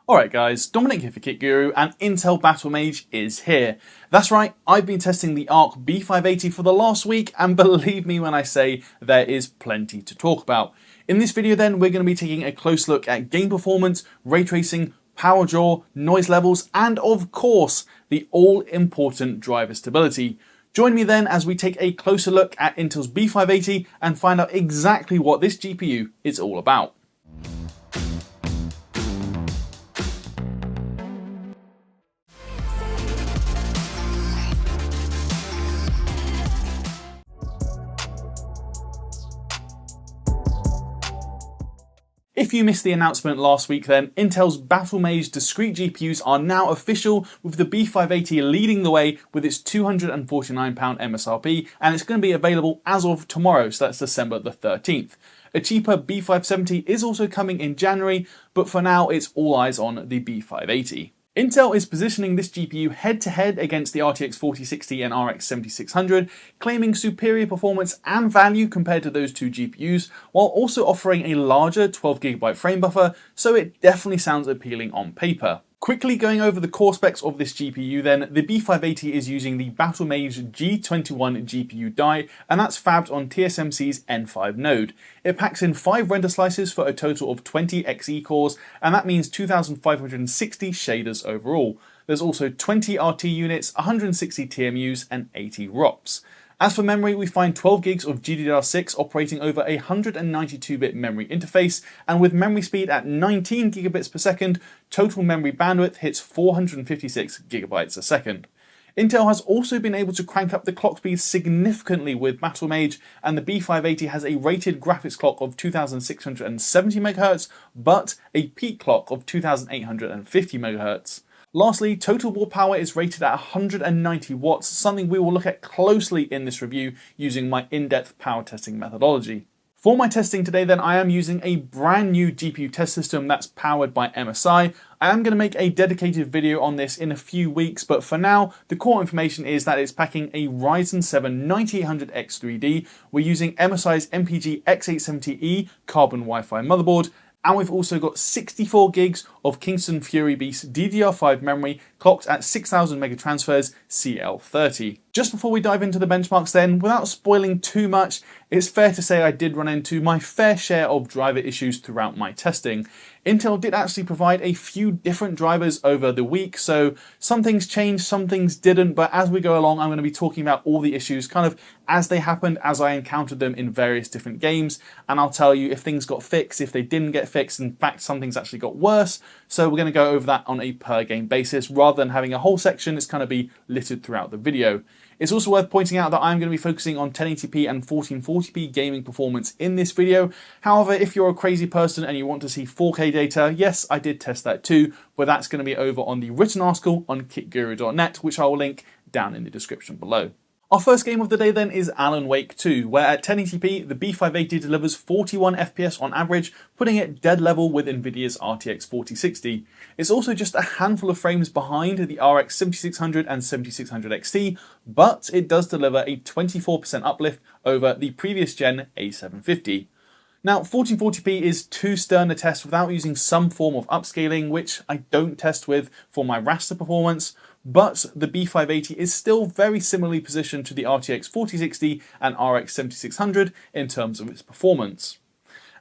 Alright guys, Dominic here for Kit Guru, and Intel Battlemage is here. That's right, I've been testing the Arc B580 for the last week, and believe me when I say there is plenty to talk about. In this video then, we're going to be taking a close look at game performance, ray tracing, power draw, noise levels, and of course, the all-important driver stability. Join me then as we take a closer look at Intel's B580 and find out exactly what this GPU is all about. If you missed the announcement last week then, Intel's Battlemage discrete GPUs are now official, with the B580 leading the way with its £249 MSRP, and it's going to be available as of tomorrow, so that's December the 13th. A cheaper B570 is also coming in January, but for now it's all eyes on the B580. Intel is positioning this GPU head-to-head against the RTX 4060 and RX 7600, claiming superior performance and value compared to those two GPUs, while also offering a larger 12GB frame buffer, so it definitely sounds appealing on paper. Quickly going over the core specs of this GPU then, the B580 is using the Battlemage G21 GPU die, and that's fabbed on TSMC's N5 node. It packs in 5 render slices for a total of 20 Xe cores, and that means 2560 shaders overall. There's also 20 RT units, 160 TMUs, and 80 ROPs. As for memory, we find 12 gigs of GDDR6 operating over a 192-bit memory interface, and with memory speed at 19 gigabits per second, total memory bandwidth hits 456 gigabytes a second. Intel has also been able to crank up the clock speed significantly with Battlemage, and the B580 has a rated graphics clock of 2670 MHz, but a peak clock of 2850 MHz. Lastly, total raw power is rated at 190 watts, something we will look at closely in this review using my in-depth power testing methodology. For my testing today then, I am using a brand new GPU test system that's powered by MSI. I am going to make a dedicated video on this in a few weeks, but for now, the core information is that it's packing a Ryzen 7 9800X3D. We're using MSI's MPG X870E carbon Wi-Fi motherboard, and we've also got 64 gigs of Kingston Fury Beast DDR5 memory clocked at 6000 megatransfers CL30. Just before we dive into the benchmarks then, without spoiling too much, it's fair to say I did run into my fair share of driver issues throughout my testing. Intel did actually provide a few different drivers over the week, so some things changed, some things didn't, but as we go along I'm going to be talking about all the issues kind of as they happened, as I encountered them in various different games, and I'll tell you if things got fixed, if they didn't get fixed, in fact some things actually got worse, so we're going to go over that on a per game basis rather than having a whole section. It's going to be littered throughout the video. It's also worth pointing out that I'm going to be focusing on 1080p and 1440p gaming performance in this video. However, if you're a crazy person and you want to see 4K data, yes, I did test that too, but that's going to be over on the written article on kitguru.net, which I will link down in the description below. Our first game of the day then is Alan Wake 2, where at 1080p the B580 delivers 41 FPS on average, putting it dead level with Nvidia's RTX 4060. It's also just a handful of frames behind the RX 7600 and 7600 XT, but it does deliver a 24% uplift over the previous gen A750. Now, 1440p is too stern a test without using some form of upscaling, which I don't test with for my raster performance, but the B580 is still very similarly positioned to the RTX 4060 and RX 7600 in terms of its performance.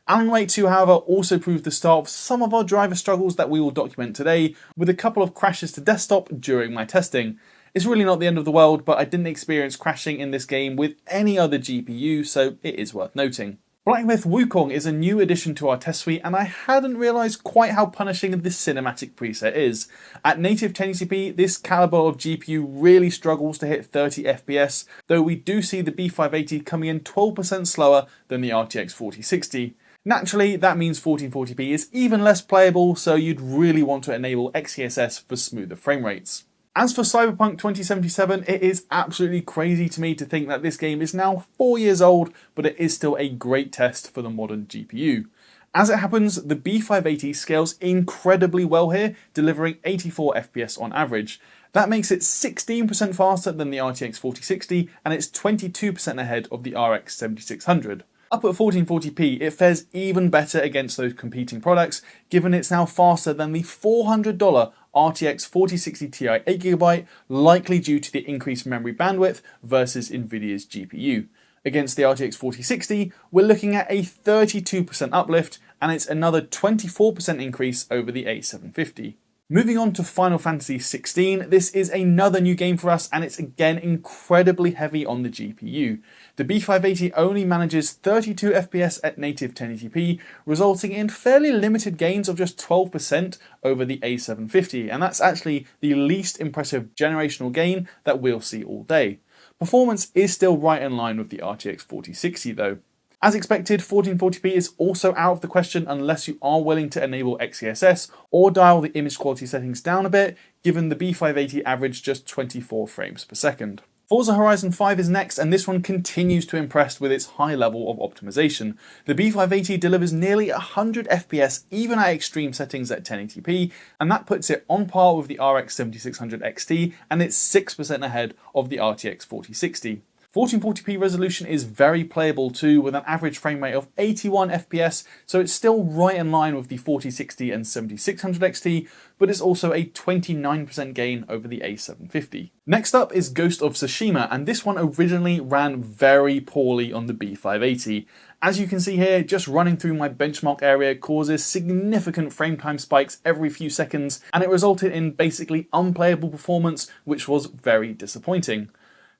Alan Wake 2, however, also proved the start of some of our driver struggles that we will document today, with a couple of crashes to desktop during my testing. It's really not the end of the world, but I didn't experience crashing in this game with any other GPU, so it is worth noting. Black Myth Wukong is a new addition to our test suite, and I hadn't realised quite how punishing this cinematic preset is. At native 1080p, this calibre of GPU really struggles to hit 30 FPS, though we do see the B580 coming in 12% slower than the RTX 4060. Naturally, that means 1440p is even less playable, so you'd really want to enable XeSS for smoother frame rates. As for Cyberpunk 2077, it is absolutely crazy to me to think that this game is now 4 years old, but it is still a great test for the modern GPU. As it happens, the B580 scales incredibly well here, delivering 84 FPS on average. That makes it 16% faster than the RTX 4060, and it's 22% ahead of the RX 7600. Up at 1440p, it fares even better against those competing products, given it's now faster than the $400 RTX 4060 Ti 8GB, likely due to the increased memory bandwidth versus Nvidia's GPU. Against the RTX 4060, we're looking at a 32% uplift, and it's another 24% increase over the A750. Moving on to Final Fantasy XVI, this is another new game for us, and it's again incredibly heavy on the GPU. The B580 only manages 32 FPS at native 1080p, resulting in fairly limited gains of just 12% over the A750, and that's actually the least impressive generational gain that we'll see all day. Performance is still right in line with the RTX 4060 though. As expected, 1440p is also out of the question unless you are willing to enable XeSS or dial the image quality settings down a bit, given the B580 average just 24 frames per second. Forza Horizon 5 is next, and this one continues to impress with its high level of optimization. The B580 delivers nearly 100 FPS even at extreme settings at 1080p, and that puts it on par with the RX 7600 XT, and it's 6% ahead of the RTX 4060. 1440p resolution is very playable too, with an average frame rate of 81 FPS, so it's still right in line with the 4060 and 7600 XT, but it's also a 29% gain over the A750. Next up is Ghost of Tsushima, and this one originally ran very poorly on the B580. As you can see here, just running through my benchmark area causes significant frame time spikes every few seconds, and it resulted in basically unplayable performance, which was very disappointing.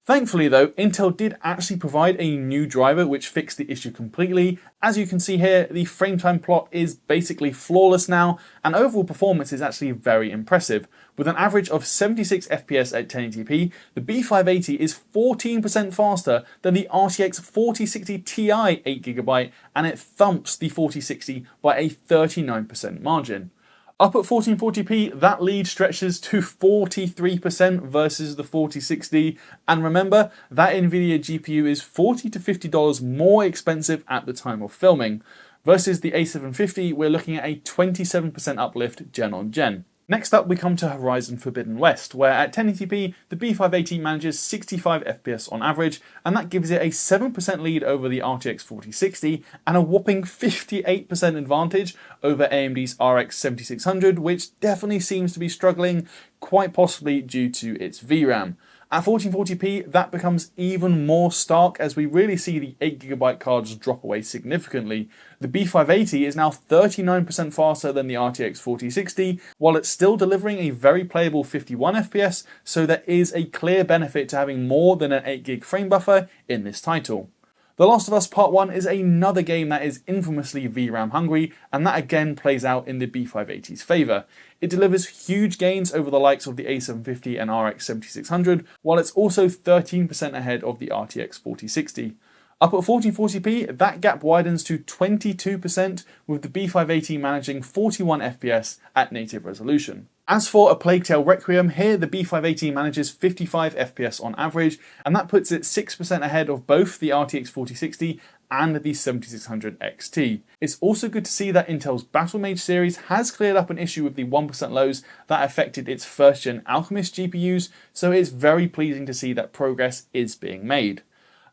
Thankfully though, Intel did actually provide a new driver which fixed the issue completely. As you can see here, the frame time plot is basically flawless now, and overall performance is actually very impressive. With an average of 76 FPS at 1080p, the B580 is 14% faster than the RTX 4060 Ti 8GB, and it thumps the 4060 by a 39% margin. Up at 1440p, that lead stretches to 43% versus the 4060, and remember, that Nvidia GPU is $40 to $50 more expensive at the time of filming. Versus the A750, we're looking at a 27% uplift gen on gen. Next up we come to Horizon Forbidden West, where at 1080p the B580 manages 65 FPS on average, and that gives it a 7% lead over the RTX 4060 and a whopping 58% advantage over AMD's RX 7600, which definitely seems to be struggling, quite possibly due to its VRAM. At 1440p, that becomes even more stark as we really see the 8GB cards drop away significantly. The B580 is now 39% faster than the RTX 4060, while it's still delivering a very playable 51 FPS, so there is a clear benefit to having more than an 8GB frame buffer in this title. The Last of Us Part 1 is another game that is infamously VRAM hungry, and that again plays out in the B580's favour. It delivers huge gains over the likes of the A750 and RX 7600, while it's also 13% ahead of the RTX 4060. Up at 1440p, that gap widens to 22%, with the B580 managing 41 FPS at native resolution. As for A Plague Tale Requiem, here the B580 manages 55 FPS on average, and that puts it 6% ahead of both the RTX 4060 and the 7600 XT. It's also good to see that Intel's Battlemage series has cleared up an issue with the 1% lows that affected its first-gen Alchemist GPUs, so it's very pleasing to see that progress is being made.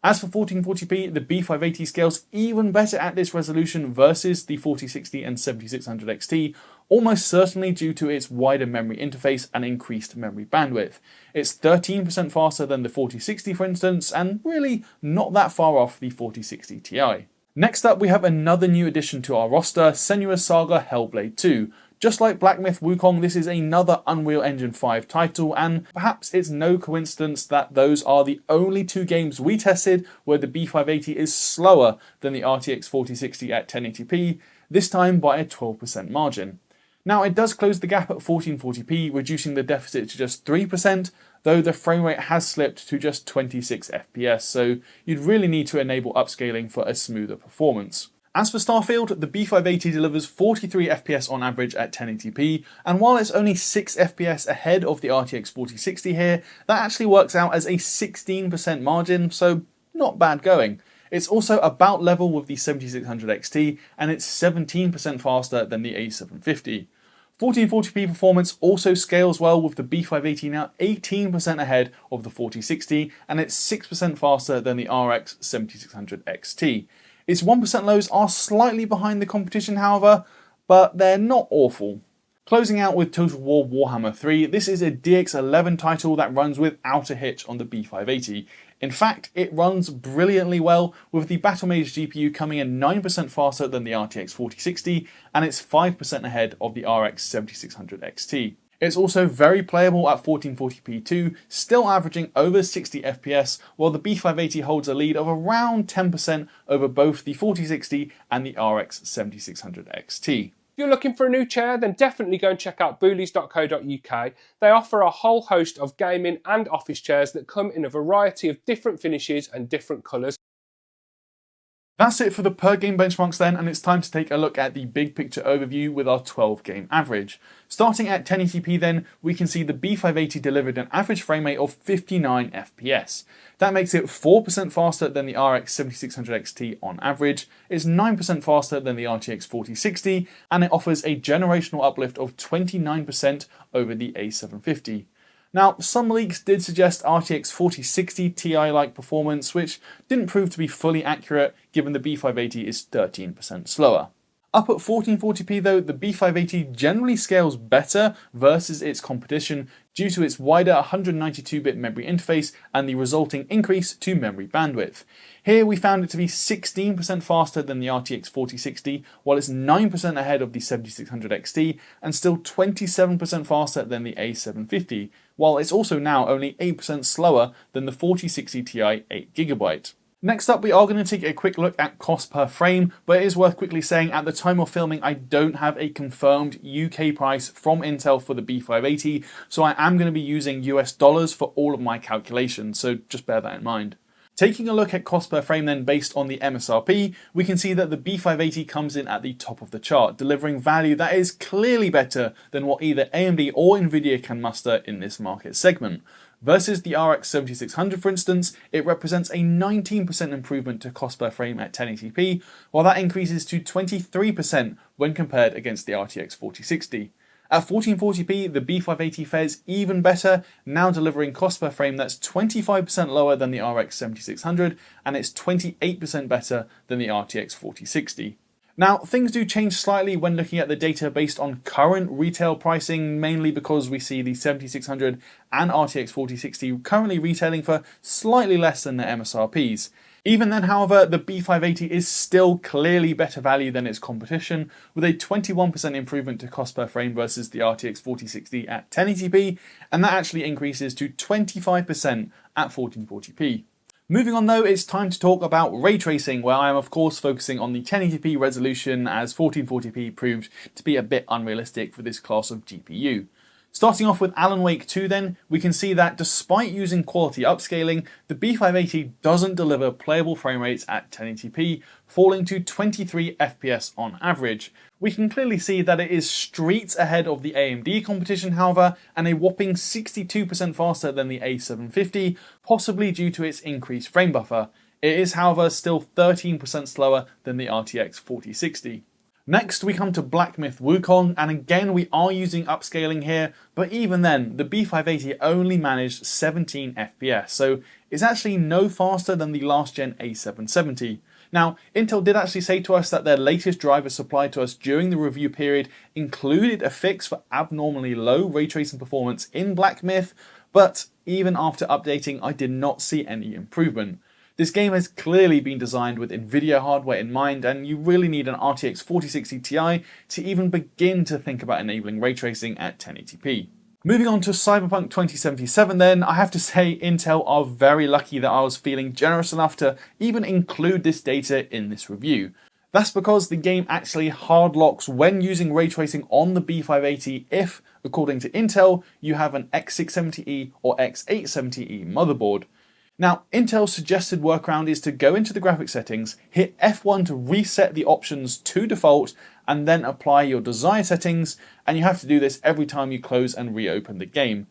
As for 1440p, the B580 scales even better at this resolution versus the 4060 and 7600 XT, almost certainly due to its wider memory interface and increased memory bandwidth. It's 13% faster than the 4060 for instance, and really not that far off the 4060 Ti. Next up we have another new addition to our roster, Senua Saga Hellblade 2. Just like Black Myth Wukong, this is another Unreal Engine 5 title, and perhaps it's no coincidence that those are the only two games we tested where the B580 is slower than the RTX 4060 at 1080p, this time by a 12% margin. Now it does close the gap at 1440p, reducing the deficit to just 3%, though the frame rate has slipped to just 26 FPS, so you'd really need to enable upscaling for a smoother performance. As for Starfield, the B580 delivers 43 FPS on average at 1080p, and while it's only 6 FPS ahead of the RTX 4060 here, that actually works out as a 16% margin, so not bad going. It's also about level with the 7600 XT, and it's 17% faster than the A750. 1440p performance also scales well, with the B580 now 18% ahead of the 4060, and it's 6% faster than the RX 7600 XT. Its 1% lows are slightly behind the competition however, but they're not awful. Closing out with Total War Warhammer 3, this is a DX11 title that runs without a hitch on the B580. In fact, it runs brilliantly well, with the Battlemage GPU coming in 9% faster than the RTX 4060, and it's 5% ahead of the RX 7600 XT. It's also very playable at 1440p too, still averaging over 60 FPS, while the B580 holds a lead of around 10% over both the 4060 and the RX 7600 XT. If you're looking for a new chair, then definitely go and check out boolies.co.uk. They offer a whole host of gaming and office chairs that come in a variety of different finishes and different colours. That's it for the per game benchmarks then, and it's time to take a look at the big picture overview with our 12 game average. Starting at 1080p then, we can see the B580 delivered an average frame rate of 59 FPS. That makes it 4% faster than the RX 7600 XT on average, it's 9% faster than the RTX 4060, and it offers a generational uplift of 29% over the A750. Now, some leaks did suggest RTX 4060 Ti-like performance, which didn't prove to be fully accurate given the B580 is 13% slower. Up at 1440p though, the B580 generally scales better versus its competition due to its wider 192-bit memory interface and the resulting increase to memory bandwidth. Here we found it to be 16% faster than the RTX 4060, while it's 9% ahead of the 7600 XT and still 27% faster than the A750, while it's also now only 8% slower than the 4060 Ti 8GB. Next up, we are going to take a quick look at cost per frame, but it is worth quickly saying at the time of filming I don't have a confirmed UK price from Intel for the B580, so I am going to be using US dollars for all of my calculations, so just bear that in mind. Taking a look at cost per frame then based on the MSRP, we can see that the B580 comes in at the top of the chart, delivering value that is clearly better than what either AMD or Nvidia can muster in this market segment. Versus the RX 7600 for instance, it represents a 19% improvement to cost per frame at 1080p, while that increases to 23% when compared against the RTX 4060. At 1440p, the B580 fares even better, now delivering cost per frame that's 25% lower than the RX 7600, and it's 28% better than the RTX 4060. Now, things do change slightly when looking at the data based on current retail pricing, mainly because we see the 7600 and RTX 4060 currently retailing for slightly less than their MSRPs. Even then, however, the B580 is still clearly better value than its competition, with a 21% improvement to cost per frame versus the RTX 4060 at 1080p, and that actually increases to 25% at 1440p. Moving on though, it's time to talk about ray tracing, where I am of course focusing on the 1080p resolution as 1440p proved to be a bit unrealistic for this class of GPU. Starting off with Alan Wake 2 then, we can see that despite using quality upscaling, the B580 doesn't deliver playable frame rates at 1080p, falling to 23 FPS on average. We can clearly see that it is streets ahead of the AMD competition however, and a whopping 62% faster than the A750, possibly due to its increased frame buffer. It is however still 13% slower than the RTX 4060. Next we come to Black Myth Wukong, and again we are using upscaling here, but even then the B580 only managed 17 FPS, so it's actually no faster than the last gen A770. Now, Intel did actually say to us that their latest driver supplied to us during the review period included a fix for abnormally low ray tracing performance in Black Myth, but even after updating I did not see any improvement. This game has clearly been designed with Nvidia hardware in mind, and you really need an RTX 4060 Ti to even begin to think about enabling ray tracing at 1080p. Moving on to Cyberpunk 2077 then, I have to say Intel are very lucky that I was feeling generous enough to even include this data in this review. That's because the game actually hard locks when using ray tracing on the B580 if, according to Intel, you have an X670E or X870E motherboard. Now, Intel's suggested workaround is to go into the graphics settings, hit F1 to reset the options to default, and then apply your desired settings, and you have to do this every time you close and reopen the game.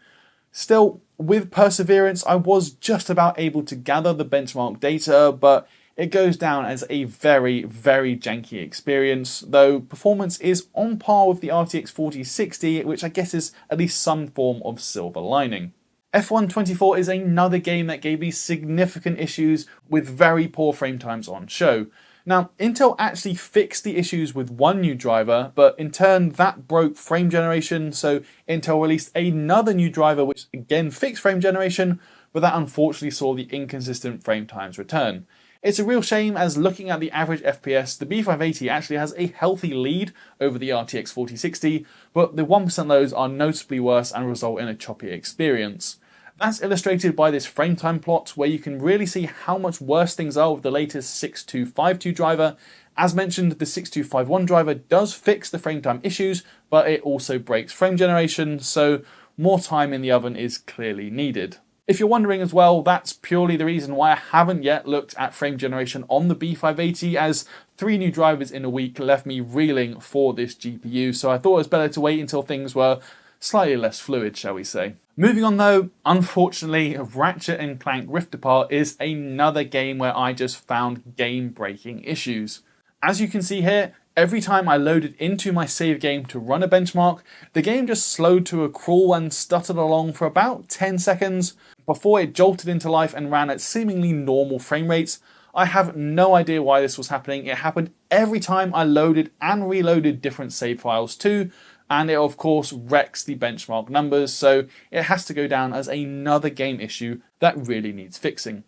Still, with perseverance, I was just about able to gather the benchmark data, but it goes down as a very, very janky experience, though performance is on par with the RTX 4060, which I guess is at least some form of silver lining. F1 24 is another game that gave me significant issues with very poor frame times on show. Now, Intel actually fixed the issues with one new driver, but in turn that broke frame generation, so Intel released another new driver which again fixed frame generation, but that unfortunately saw the inconsistent frame times return. It's a real shame, as looking at the average FPS, the B580 actually has a healthy lead over the RTX 4060, but the 1% lows are noticeably worse and result in a choppy experience. That's illustrated by this frame time plot, where you can really see how much worse things are with the latest 6252 driver. As mentioned, the 6251 driver does fix the frame time issues, but it also breaks frame generation, so more time in the oven is clearly needed. If you're wondering as well, that's purely the reason why I haven't yet looked at frame generation on the B580, as 3 new drivers in a week left me reeling for this GPU, so I thought it was better to wait until things were slightly less fluid, shall we say. Moving on though, unfortunately, Ratchet Clank Rift Apart is another game where I just found game-breaking issues. As you can see here, every time I loaded into my save game to run a benchmark, the game just slowed to a crawl and stuttered along for about 10 seconds before it jolted into life and ran at seemingly normal frame rates. I have no idea why this was happening. It happened every time I loaded and reloaded different save files too, and it of course wrecks the benchmark numbers, so it has to go down as another game issue that really needs fixing.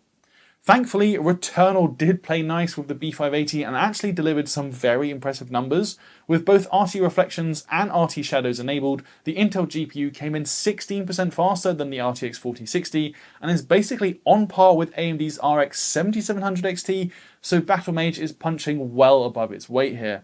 Thankfully, Returnal did play nice with the B580 and actually delivered some very impressive numbers. With both RT reflections and RT shadows enabled, the Intel GPU came in 16% faster than the RTX 4060 and is basically on par with AMD's RX 7700 XT, so Battlemage is punching well above its weight here.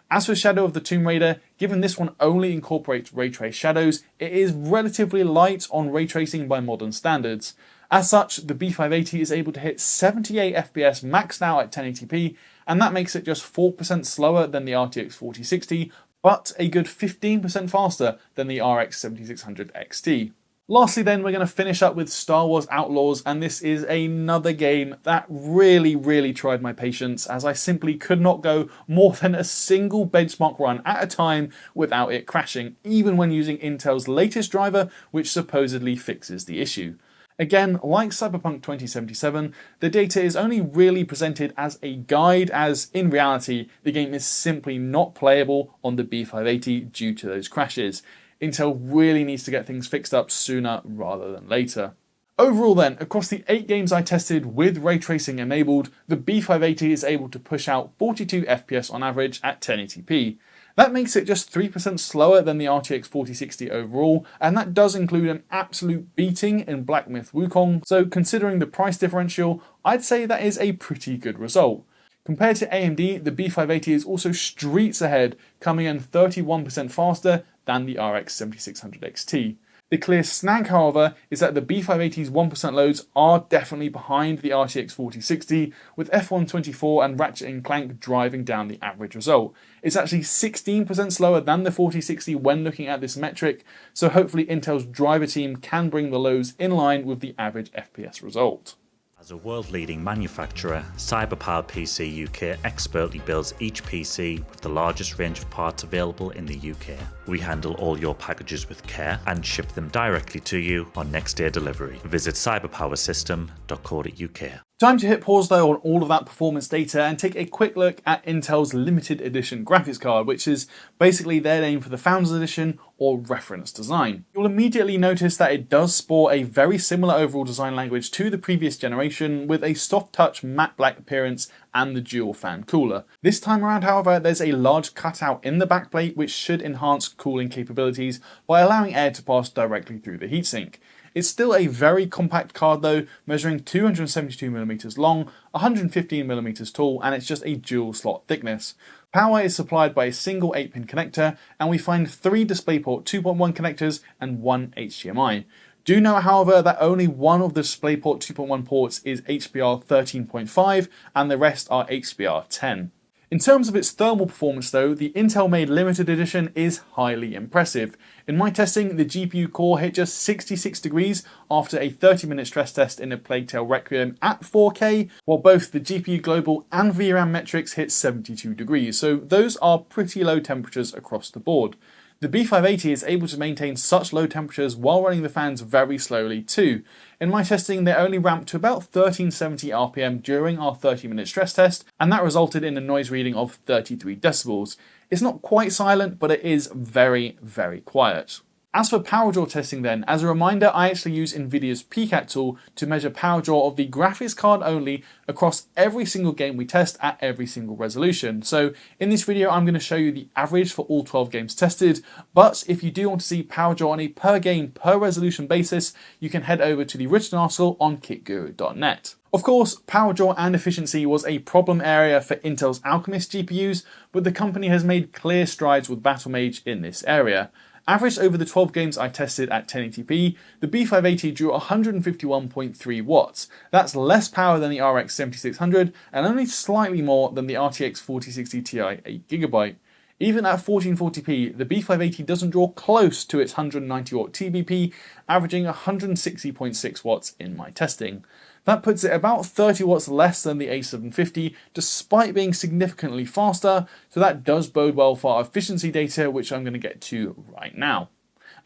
As for Shadow of the Tomb Raider, given this one only incorporates ray trace shadows, it is relatively light on ray tracing by modern standards. As such, the B580 is able to hit 78 FPS maxed out at 1080p, and that makes it just 4% slower than the RTX 4060, but a good 15% faster than the RX 7600 XT. Lastly then, we're going to finish up with Star Wars Outlaws, and this is another game that really tried my patience, as I simply could not go more than a single benchmark run at a time without it crashing, even when using Intel's latest driver, which supposedly fixes the issue. Again, like Cyberpunk 2077, the data is only really presented as a guide, as in reality, the game is simply not playable on the B580 due to those crashes. Intel really needs to get things fixed up sooner rather than later. Overall then, across the 8 games I tested with ray tracing enabled, the B580 is able to push out 42 FPS on average at 1080p. That makes it just 3% slower than the RTX 4060 overall, and that does include an absolute beating in Black Myth Wukong, so considering the price differential, I'd say that is a pretty good result. Compared to AMD, the B580 is also streets ahead, coming in 31% faster than the RX 7600 XT. The clear snag, however, is that the B580's 1% loads are definitely behind the RTX 4060, with F124 and Ratchet Clank driving down the average result. It's actually 16% slower than the 4060 when looking at this metric, so hopefully Intel's driver team can bring the lows in line with the average FPS result. As a world-leading manufacturer, CyberPower PC UK expertly builds each PC with the largest range of parts available in the UK. We handle all your packages with care and ship them directly to you on next day delivery. Visit cyberpowersystem.co.uk. Time to hit pause though on all of that performance data and take a quick look at Intel's limited edition graphics card, which is basically their name for the Founders Edition or reference design. You'll immediately notice that it does sport a very similar overall design language to the previous generation, with a soft touch matte black appearance and the dual fan cooler. This time around, however, there's a large cutout in the backplate which should enhance cooling capabilities by allowing air to pass directly through the heatsink. It's still a very compact card though, measuring 272mm long, 115mm tall, and it's just a dual slot thickness. Power is supplied by a single 8-pin connector, and we find 3 DisplayPort 2.1 connectors and 1 HDMI. Do note, however, that only one of the DisplayPort 2.1 ports is HBR 13.5 and the rest are HBR 10. In terms of its thermal performance though, the Intel-made limited edition is highly impressive. In my testing, the GPU core hit just 66 degrees after a 30-minute stress test in a Plague Tale Requiem at 4K, while both the GPU global and VRAM metrics hit 72 degrees, so those are pretty low temperatures across the board. The B580 is able to maintain such low temperatures while running the fans very slowly too. In my testing, they only ramped to about 1370 RPM during our 30-minute stress test, and that resulted in a noise reading of 33 decibels. It's not quite silent, but it is very, very quiet. As for power draw testing then, as a reminder, I actually use Nvidia's PCAT tool to measure power draw of the graphics card only across every single game we test at every single resolution. So in this video, I'm going to show you the average for all 12 games tested, but if you do want to see power draw on a per game, per resolution basis, you can head over to the written article on kitguru.net. Of course, power draw and efficiency was a problem area for Intel's Alchemist GPUs, but the company has made clear strides with Battlemage in this area. Averaged over the 12 games I tested at 1080p, the B580 drew 151.3 watts. That's less power than the RX 7600 and only slightly more than the RTX 4060 Ti 8GB. Even at 1440p, the B580 doesn't draw close to its 190 watt TBP, averaging 160.6 watts in my testing. That puts it about 30 watts less than the A750, despite being significantly faster, so that does bode well for our efficiency data, which I'm going to get to right now.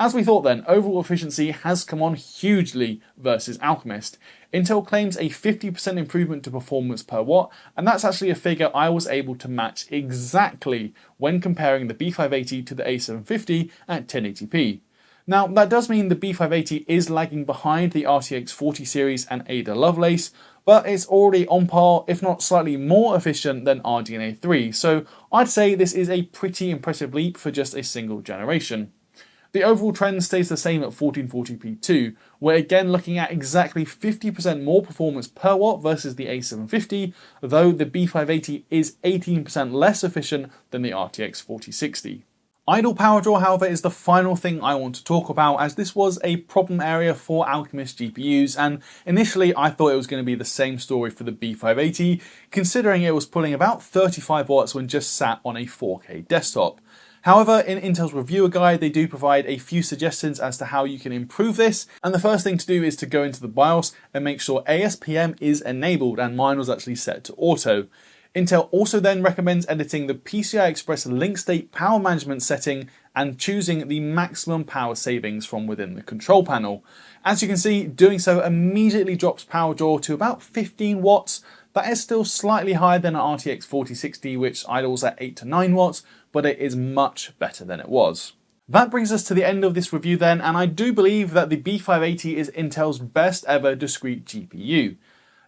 As we thought then, overall efficiency has come on hugely versus Alchemist. Intel claims a 50% improvement to performance per watt, and that's actually a figure I was able to match exactly when comparing the B580 to the A750 at 1080p. Now, that does mean the B580 is lagging behind the RTX 40 series and Ada Lovelace, but it's already on par, if not slightly more efficient than RDNA 3, so I'd say this is a pretty impressive leap for just a single generation. The overall trend stays the same at 1440p too. We're again looking at exactly 50% more performance per watt versus the A750, though the B580 is 18% less efficient than the RTX 4060. Idle power draw, however, is the final thing I want to talk about, as this was a problem area for Alchemist GPUs, and initially I thought it was going to be the same story for the B580, considering it was pulling about 35 watts when just sat on a 4K desktop. However, in Intel's reviewer guide, they do provide a few suggestions as to how you can improve this, and the first thing to do is to go into the BIOS and make sure ASPM is enabled, and mine was actually set to auto. Intel also then recommends editing the PCI Express link state power management setting and choosing the maximum power savings from within the control panel. As you can see, doing so immediately drops power draw to about 15 watts. That is still slightly higher than an RTX 4060, which idles at 8 to 9 watts, but it is much better than it was. That brings us to the end of this review then, and I do believe that the B580 is Intel's best ever discrete GPU.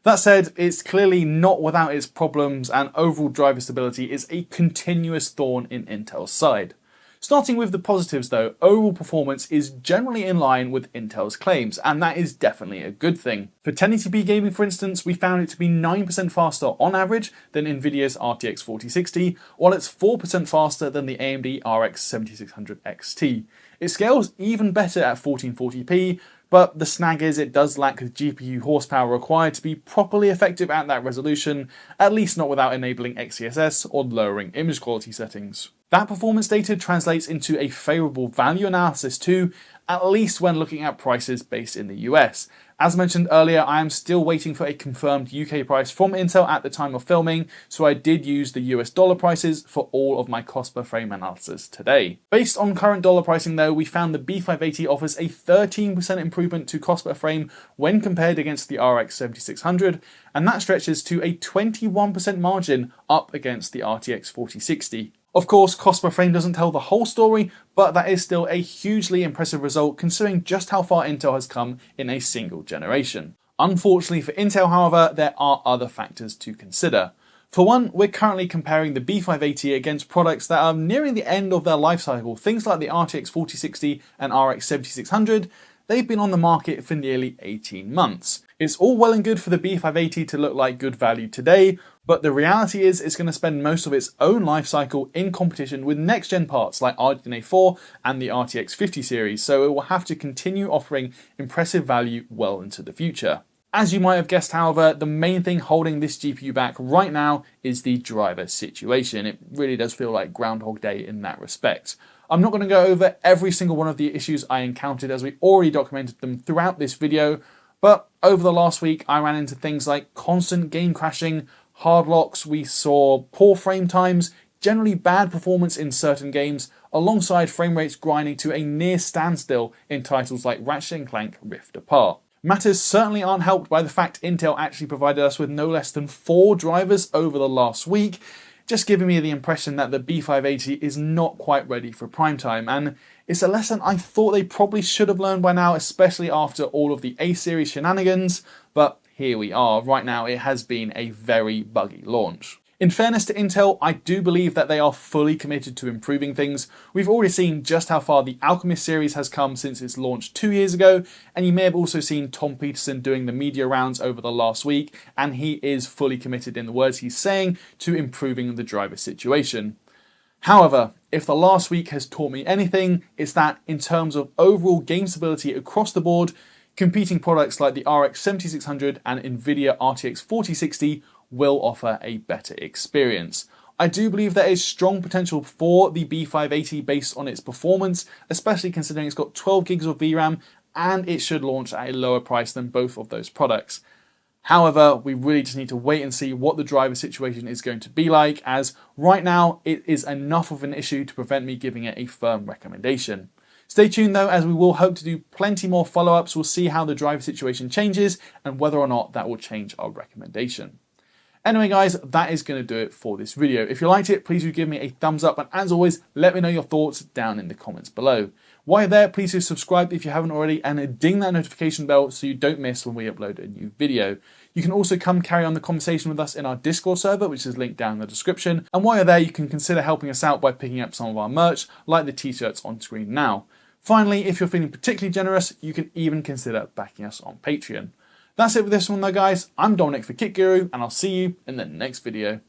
That said, it's clearly not without its problems, and overall driver stability is a continuous thorn in Intel's side. Starting with the positives though, overall performance is generally in line with Intel's claims, and that is definitely a good thing. For 1080p gaming for instance, we found it to be 9% faster on average than Nvidia's RTX 4060, while it's 4% faster than the AMD RX 7600 XT. It scales even better at 1440p, but the snag is it does lack the GPU horsepower required to be properly effective at that resolution, at least not without enabling XeSS or lowering image quality settings. That performance data translates into a favourable value analysis too, at least when looking at prices based in the US. As mentioned earlier, I am still waiting for a confirmed UK price from Intel at the time of filming, so I did use the US dollar prices for all of my cost per frame analysis today. Based on current dollar pricing though, we found the B580 offers a 13% improvement to cost per frame when compared against the RX 7600, and that stretches to a 21% margin up against the RTX 4060. Of course, cost per frame doesn't tell the whole story, but that is still a hugely impressive result considering just how far Intel has come in a single generation. Unfortunately for Intel, however, there are other factors to consider. For one, we're currently comparing the B580 against products that are nearing the end of their life cycle, things like the RTX 4060 and RX 7600. They've been on the market for nearly 18 months. It's all well and good for the B580 to look like good value today, but the reality is it's going to spend most of its own life cycle in competition with next-gen parts like RDNA 4 and the RTX 50 series, so it will have to continue offering impressive value well into the future. As you might have guessed, however, the main thing holding this GPU back right now is the driver situation. It really does feel like Groundhog Day in that respect. I'm not going to go over every single one of the issues I encountered as we already documented them throughout this video, but over the last week I ran into things like constant game crashing, hard locks, we saw poor frame times, generally bad performance in certain games, alongside frame rates grinding to a near standstill in titles like Ratchet Clank Rift Apart. Matters certainly aren't helped by the fact Intel actually provided us with no less than 4 drivers over the last week, just giving me the impression that the B580 is not quite ready for prime time, and it's a lesson I thought they probably should have learned by now, especially after all of the A-series shenanigans, but here we are. Right now it has been a very buggy launch. In fairness to Intel, I do believe that they are fully committed to improving things. We've already seen just how far the Alchemist series has come since its launch 2 years ago, and you may have also seen Tom Peterson doing the media rounds over the last week, and he is fully committed in the words he's saying to improving the driver situation. However, if the last week has taught me anything, it's that in terms of overall game stability across the board, competing products like the RX 7600 and Nvidia RTX 4060 will offer a better experience. I do believe there is strong potential for the B580 based on its performance, especially considering it's got 12 gigs of VRAM and it should launch at a lower price than both of those products. However, we really just need to wait and see what the driver situation is going to be like, as right now it is enough of an issue to prevent me giving it a firm recommendation. Stay tuned though, as we will hope to do plenty more follow-ups. We'll see how the driver situation changes and whether or not that will change our recommendation. Anyway guys, that is going to do it for this video. If you liked it, please do give me a thumbs up, and as always, let me know your thoughts down in the comments below. While you're there, please do subscribe if you haven't already, and ding that notification bell so you don't miss when we upload a new video. You can also come carry on the conversation with us in our Discord server, which is linked down in the description, and while you're there, you can consider helping us out by picking up some of our merch, like the t-shirts on screen now. Finally, if you're feeling particularly generous, you can even consider backing us on Patreon. That's it for this one though guys, I'm Dominic for Kit Guru, and I'll see you in the next video.